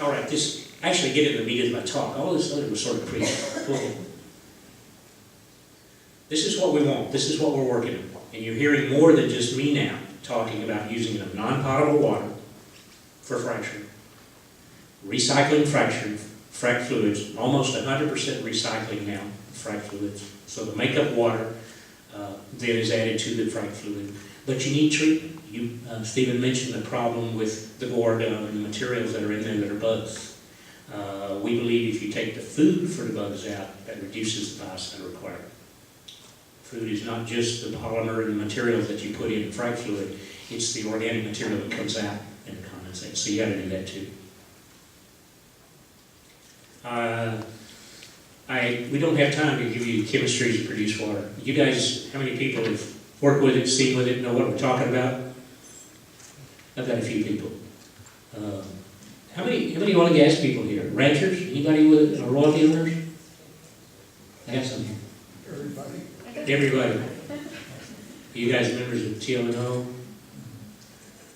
All right, this actually get in the meat of my talk. All this other was sort of preachy. This is what we want. This is what we're working on. And you're hearing more than just me now talking about using of non-potable water for fracturing, recycling frac fluids, almost 100% recycling now, frac fluids. So the makeup water then is added to the frac fluid. But you need treatment. Stephen mentioned the problem with the gourd and the materials that are in there that are bugs. We believe if you take the food for the bugs out, that reduces the biocide requirement. Food is not just the polymer and the materials that you put in the frac fluid, it's the organic material that comes out and condensates. So you got to do that too. We don't have time to give you chemistries to produce water. You guys, how many people have worked with it, seen with it, know what we're talking about? I've got a few people. How many oil and gas people here? Ranchers? Anybody with royalty owners? I got some here. Everybody. You guys members of TAMU?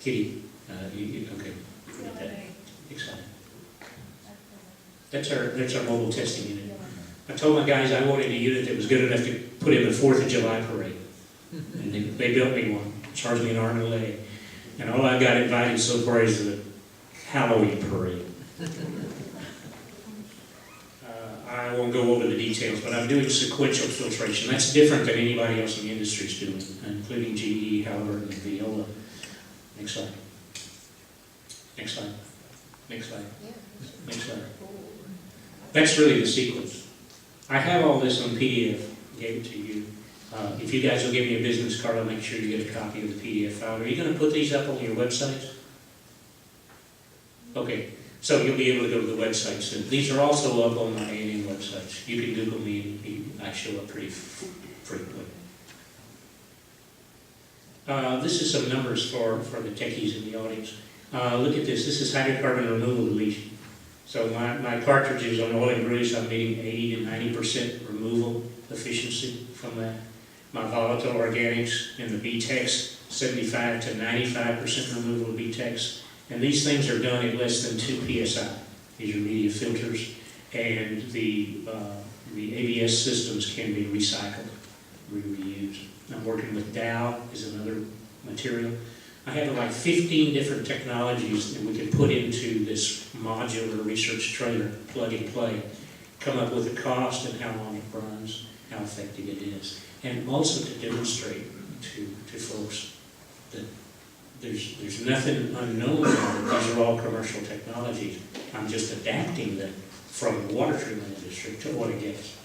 Kitty? Okay. Excited. That's our mobile testing unit. I told my guys I wanted a unit that was good enough to put in the 4th of July parade. And they built me one, charged me an arm and a leg. And all I got invited so far is the Halloween parade. I won't go over the details, but I'm doing sequential filtration. That's different than anybody else in the industry is doing, including GE, Halliburton, and Viola. Next slide. Next slide. Next slide. Next slide. That's really the sequence. I have all this on PDF, gave it to you. If you guys will give me a business card, I'll make sure you get a copy of the PDF file. Are you going to put these up on your websites? Okay, so you'll be able to go to the website soon. These are also up on my A&M websites. You can Google me, and I show up pretty frequently. This is some numbers for the techies in the audience. Look at this. This is hydrocarbon removal deletion. So my cartridges on oil and grease, I'm getting 80 to 90% removal efficiency from that. My volatile organics and the BTEX, 75 to 95% removal of BTEX. And these things are done at less than 2 psi. These are media filters, and the ABS systems can be recycled, reused. I'm working with Dow is another material. I have like 15 different technologies that we can put into this modular research trailer, plug and play, come up with the cost and how long it runs, how effective it is, and also to demonstrate to folks that there's nothing unknown about it. These are all commercial technologies. I'm just adapting them from the water treatment industry to oil and gas.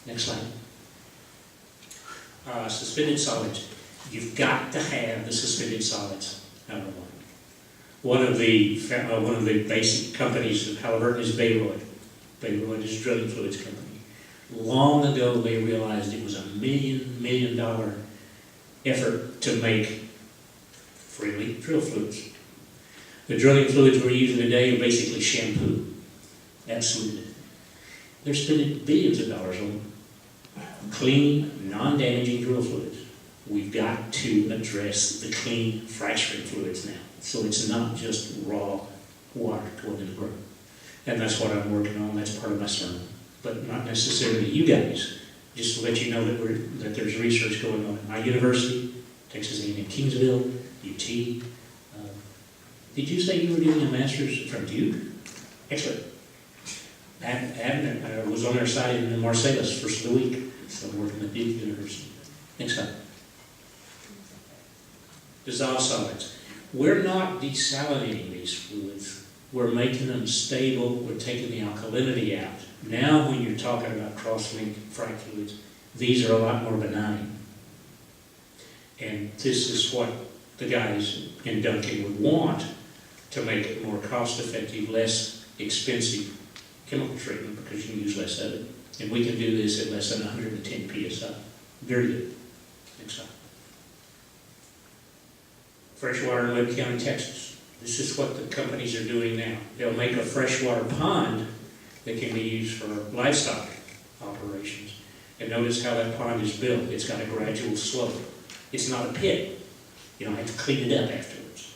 Next slide. Suspended solids. You've got to have the suspended solids, number one. One of the basic companies of Halliburton is Bayreuth. Bayreuth is a drilling fluids company. Long ago, they realized it was $1 million effort to make freely drill fluids. The drilling fluids we're using today are basically shampoo. Absolutely. They're spending billions of dollars on clean, non-damaging drill fluids. We've got to address the clean fracturing fluids now. So it's not just raw water going in the ground. And that's what I'm working on. That's part of my sermon. But not necessarily you guys. Just to let you know that there's research going on at my university, Texas A&M Kingsville, UT. Did you say you were doing a master's from Duke? Excellent. I was on their site in Marcellus first of the week, so I'm working at Duke University. Next slide. Dissolved solids. We're not desalinating these fluids. We're making them stable. We're taking the alkalinity out. Now when you're talking about cross-linked frac fluids, these are a lot more benign. And this is what the guys in Duncan would want to make it more cost-effective, less expensive chemical treatment because you can use less of it. And we can do this at less than 110 psi. Very good. Next slide. Freshwater in Webb County, Texas. This is what the companies are doing now. They'll make a freshwater pond that can be used for livestock operations. And notice how that pond is built. It's got a gradual slope. It's not a pit. You don't have to clean it up afterwards.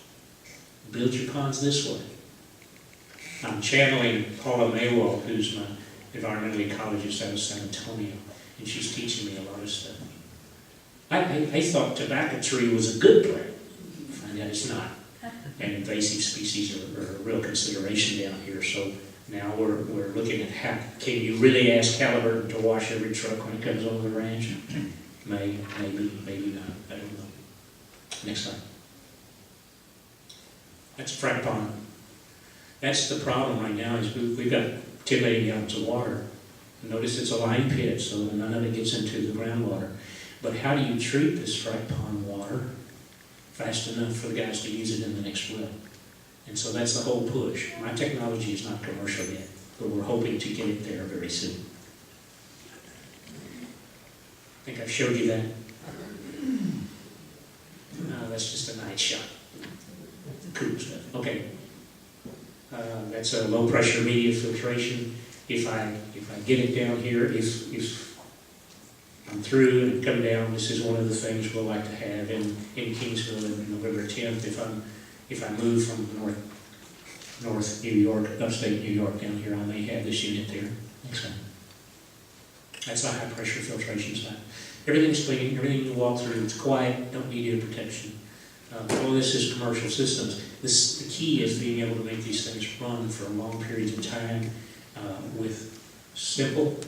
Build your ponds this way. I'm channeling Paula Maywald, who's my environmental ecologist out of San Antonio, and she's teaching me a lot of stuff. I thought tobacco tree was a good plant. Find out it's not. And invasive species are a real consideration down here. So now we're looking at how, can you really ask Halliburton to wash every truck when it comes on the ranch? Maybe not. I don't know. Next slide. That's a frac pond. That's the problem right now is we've got 10 million gallons of water. Notice it's a line pit, so none of it gets into the groundwater. But how do you treat this frac pond water fast enough for the guys to use it in the next well? And so that's the whole push. My technology is not commercial yet, but we're hoping to get it there very soon. I think I've showed you that. That's just a night shot. Cool stuff. Okay. That's a low pressure media filtration. If I get it down here, if I'm through and come down, this is one of the things we'll like to have in Kingsville on November 10th. If I move from North New York, upstate New York down here, I may have this unit there. Next time. That's a high pressure filtration site. Everything's clean, everything you walk through, it's quiet, don't need air protection. All this is commercial systems. The key is being able to make these things run for long periods of time with simple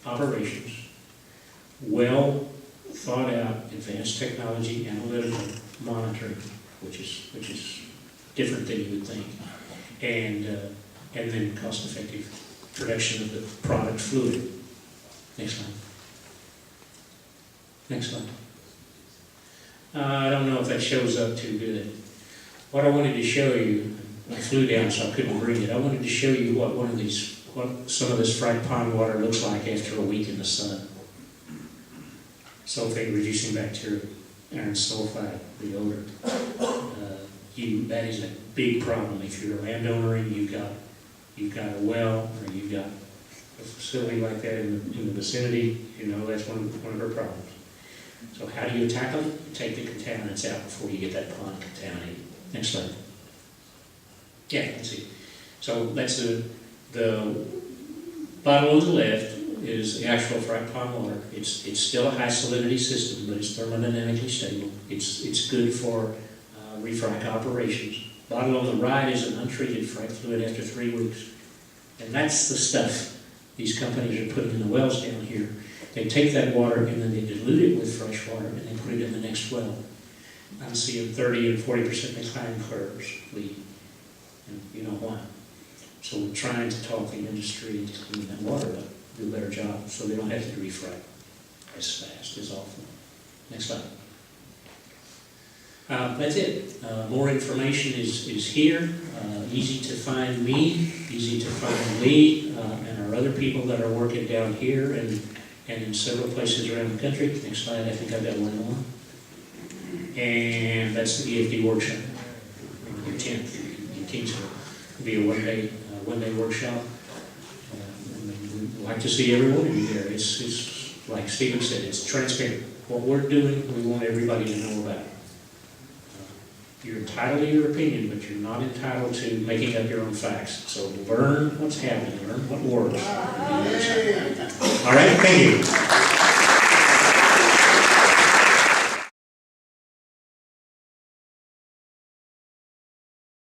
operations, well thought out advanced technology, analytical monitoring, which is different than you would think, and then cost effective production of the product fluid. Next slide. Next slide. I don't know if that shows up too good. What I wanted to show you, I flew down so I couldn't bring it. I wanted to show you what some of this frac pond water looks like after a week in the sun. Sulfate reducing bacteria, iron sulfide, the odor. That is a big problem. If you're a landowner and you've got a well or you've got a facility like that in the vicinity, you know that's one of our problems. So how do you tackle it? You take the contaminants out before you get that pond contaminated. Next slide. Yeah, let's see. So that's the bottom on the left is the actual frac pond water. It's still a high salinity system, but it's thermodynamically stable. It's good for refrac operations. Bottom on the right is an untreated frac fluid after 3 weeks. And that's the stuff these companies are putting in the wells down here. They take that water and then they dilute it with fresh water and they put it in the next well. I'm seeing 30 and 40% decline curves lead. And you know why. So we're trying to talk the industry to clean that water up, do a better job, so they don't have to refrac as fast as often. Next slide. That's it. More information is here. Easy to find me, easy to find Lee, and our other people that are working down here and in several places around the country. Next slide, I think I've got one more. And that's the EFD workshop, on the 10th in Kingsville. It'll be a one-day workshop. We'd like to see every one of you there. It's like Stephen said, it's transparent. What we're doing, we want everybody to know about it. You're entitled to your opinion, but you're not entitled to making up your own facts. So learn what's happening, learn what works. All right, thank you.